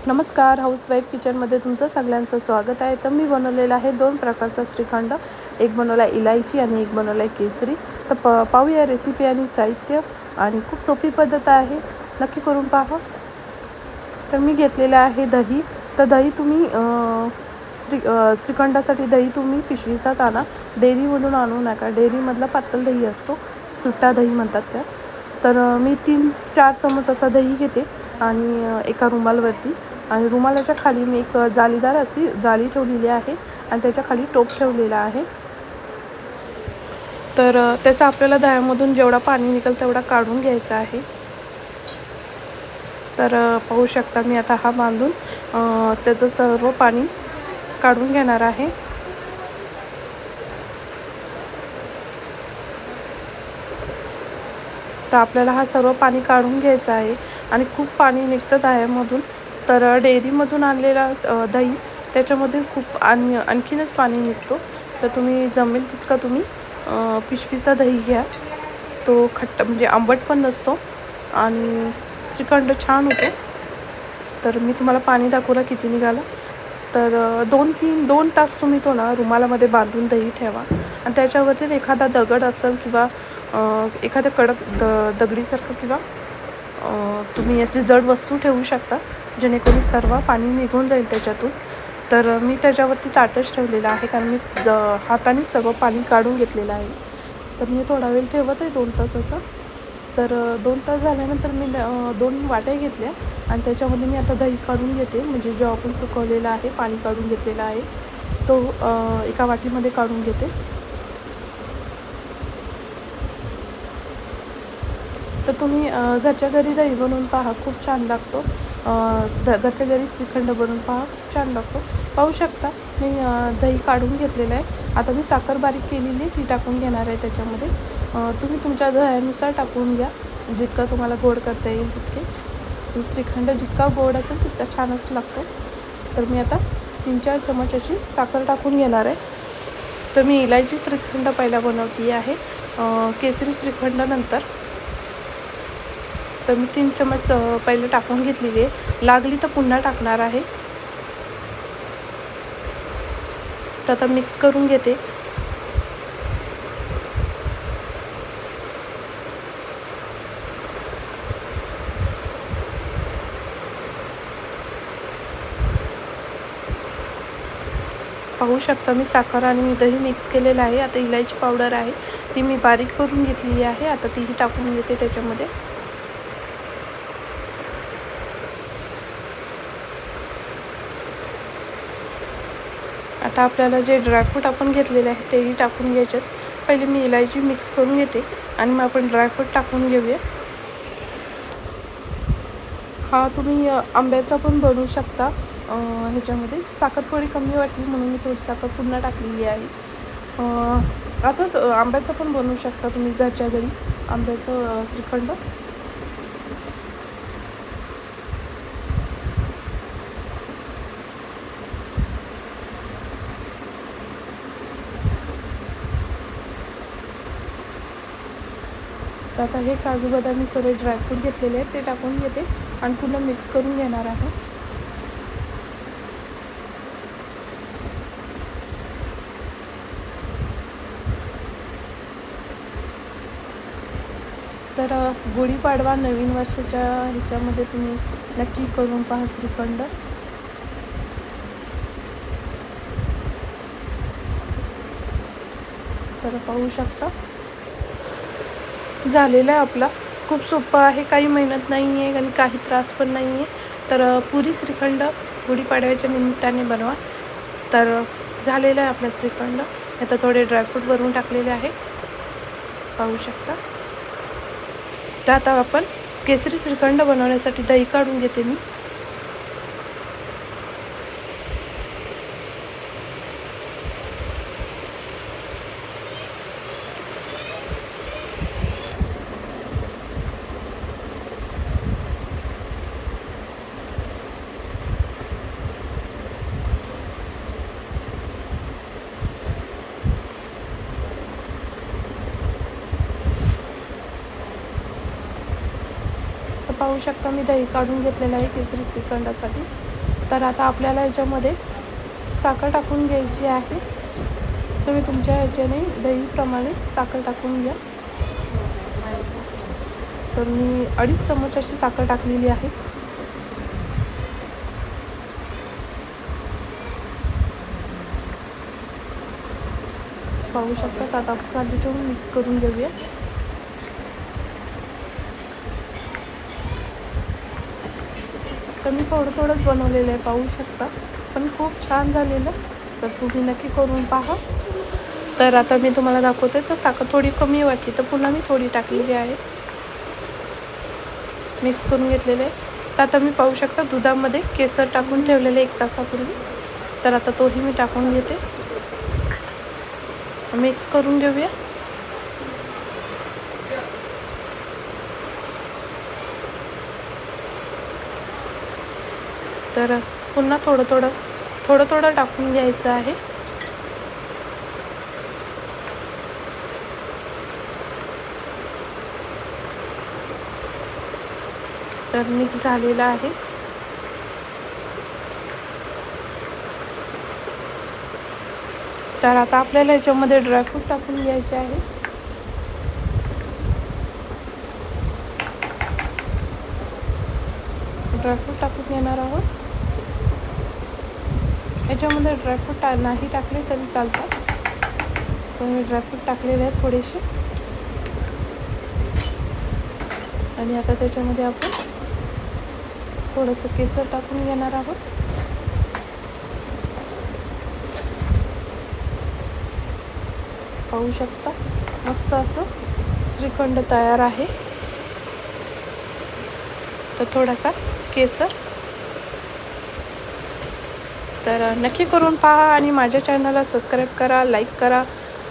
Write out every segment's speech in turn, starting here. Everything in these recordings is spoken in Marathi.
नमस्कार, हाऊसवाईफ किचनमध्ये तुमचं सगळ्यांचं स्वागत आहे. तर मी बनवलेला आहे 2 प्रकारचा श्रीखंड. एक बनवला इलायची आणि एक बनवला केसरी. तर पाहूया रेसिपी आणि साहित्य. आणि खूप सोपी पद्धत आहे, नक्की करून पहा. तर मी घेतलेलं आहे दही. तर दही तुम्ही श्रीखंडासाठी दही तुम्ही पिशवीचाच आणा, डेअरीमधून आणू नका. डेअरीमधला पातळ दही असतो, सुट्टा दही म्हणतात त्या. तर मी 3-4 चमच असा दही घेते आणि एका रुमालवरती, आणि रुमालाच्या खाली मी एक जालीदार अशी जाळी ठेवलेली आहे आणि त्याच्या खाली टोप ठेवलेला आहे. तर त्याचा आपल्याला दह्यामधून जेवढा पाणी निघेल तेवढा काढून घ्यायचा आहे. तर पाहू शकता मी आता हा बांधून त्याचं सर्व पाणी काढून घेणार आहे. तर आपल्याला हा सर्व पाणी काढून घ्यायचं आहे आणि खूप पाणी निघतं दह्यामधून. तर डेअरीमधून आणलेला दही त्याच्यामधून खूप आणखीनच पाणी निघतो. तर तुम्ही जमेल तितका तुम्ही पिशवीचा दही घ्या. तो खट्टा म्हणजे आंबट पण नसतो आणि श्रीखंड छान होतो. तर मी तुम्हाला पाणी दाखवलं किती निघालं. तर 2 तास तुम्ही तो ना रुमालामध्ये बांधून दही ठेवा आणि त्याच्यावरती एखादा दगड असेल किंवा एखाद्या कडक दगडीसारखं किंवा तुम्ही अशी जड वस्तू ठेवू शकता, जेणेकरून सर्व पाणी निघून जाईल त्याच्यातून. तर मी त्याच्यावरती ताटच ठेवलेलं आहे, कारण मी हाताने सगळं पाणी काढून घेतलेलं आहे. तर मी थोडा वेळ ठेवत आहे, 2 तास असं. तर 2 तास झाल्यानंतर मी 2 वाट्या घेतल्या आणि त्याच्यामध्ये मी आता दही काढून घेते. म्हणजे जो आपण सुकवलेला आहे, पाणी काढून घेतलेला आहे, तो एका वाटीमध्ये काढून घेते. तर तुम्ही घरच्या घरी दही बनवून पहा, खूप छान लागतो. घरच्या घरी श्रीखंड बनवून पहा, खूप छान लागतो. पाहू शकता मी दही काढून घेतलेलं आहे. आता मी साखर बारीक केलेली ती टाकून घेणार आहे त्याच्यामध्ये. तुम्ही तुमच्या दह्यानुसार टाकून घ्या, जितका तुम्हाला गोड करता येईल तितके. श्रीखंड जितका गोड असेल तितका छानच लागतो. तर मी आता 3-4 चमच अशी साखर टाकून घेणार आहे. तर मी इलायची श्रीखंड पहिला बनवते आहे, केसरी श्रीखंड नंतर. तर मी 3 चमच पहिले टाकून घेतलेली आहे. लागली तर पुन्हा टाकणार आहे. तर आता मिक्स करून घेते. पाहू शकता मी साखर आणि दही मिक्स केलेलं आहे. आता इलायची पावडर आहे ती मी बारीक करून घेतलेली आहे. आता तीही टाकून घेते त्याच्यामध्ये. आता आपल्याला जे ड्रायफ्रूट आपण घेतलेले आहे तेही टाकून घ्यायच्यात. पहिले मी इलायची मिक्स करून घेते आणि मग आपण ड्रायफ्रूट टाकून घेऊया. हा तुम्ही आंब्याचा पण बनवू शकता. ह्याच्यामध्ये साखर थोडी कमी वाटली म्हणून मी थोडी साखर पुन्हा टाकलेली आहे. असंच आंब्याचं पण बनवू शकता तुम्ही घरच्या घरी, आंब्याचं श्रीखंड. तर आता हे काजू बदामी सर्व ड्रायफ्रूट घेतलेले आहेत ते टाकून घेते आणि पुन्हा मिक्स करून घेणार आहे. तर गुढीपाडवा नवीन वर्षाच्या ह्याच्यामध्ये तुम्ही नक्की करून पहा श्रीखंड. तर पाहू शकता झालेला आहे आपला. खूप सोपं आहे, काही मेहनत नाही आहे आणि काही त्रास पण नाही आहे. तर पुरी श्रीखंड गुढीपाडव्याच्या निमित्ताने बनवा. तर झालेलं आहे आपला श्रीखंड. आता थोडे ड्रायफ्रूट वरून टाकलेले आहे, पाहू शकता. तर आता आपण केसरी श्रीखंड बनवण्यासाठी दही काढून घेते मी. तर पाहू शकता मी दही काढून घेतलेलं आहे केसरी श्रीखंडासाठी. तर आता आपल्याला याच्यामध्ये साखर टाकून घ्यायची आहे. तुम्ही तुमच्या ह्याच्याने दहीप्रमाणे साखर टाकून घ्या. तर मी 2.5 चमच अशी साखर टाकलेली आहे. पाहू शकता. आता खाली ठेवून मिक्स करून घेऊया. तर मी थोडंच बनवलेलं आहे पाहू शकता, पण खूप छान झालेलं. तर तुम्ही नक्की करून पहा. तर आता मी तुम्हाला दाखवते. तर साखर थोडी कमी वाटली तर पुन्हा मी थोडी टाकलेली आहे. मिक्स करून घेतलेले आहे. तर आता मी पाहू शकता दुधामध्ये केसर टाकून ठेवलेले 1 तासापूर्वी. तर आता तोही मी टाकून घेते. मिक्स करून घेऊया. तर पुन्हा थोडं टाकून घ्यायचं आहे. तर मिक्स झालेला आहे. तर आता आपल्याला याच्यामध्ये ड्रायफ्रूट टाकून घ्यायचे आहेत. ड्रायफ्रूट टाकून घेणार आहोत. याच्यामध्ये ड्रायफ्रूट नाही टाकले तरी चालतात, पण मी ड्रायफ्रूट टाकलेले आहेत थोडेसे. आणि आता त्याच्यामध्ये आपण थोडंसं केसर टाकून घेणार आहोत. पाहू शकता मस्त असं श्रीखंड तयार आहे. तर थोडासा केसर. तर नक्की करून पहा आणि माझ्या चॅनलला सबस्क्राईब करा, लाईक करा,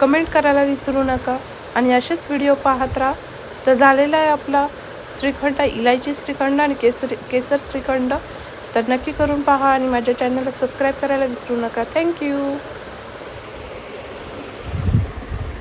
कमेंट करायला विसरू नका आणि असेच व्हिडिओ पाहत राहा. तर झालेला आहे आपला श्रीखंड, इलायची श्रीखंड आणि केसर श्रीखंड. तर नक्की करून पहा आणि माझ्या चॅनलला सबस्क्राईब करायला विसरू नका. थँक्यू.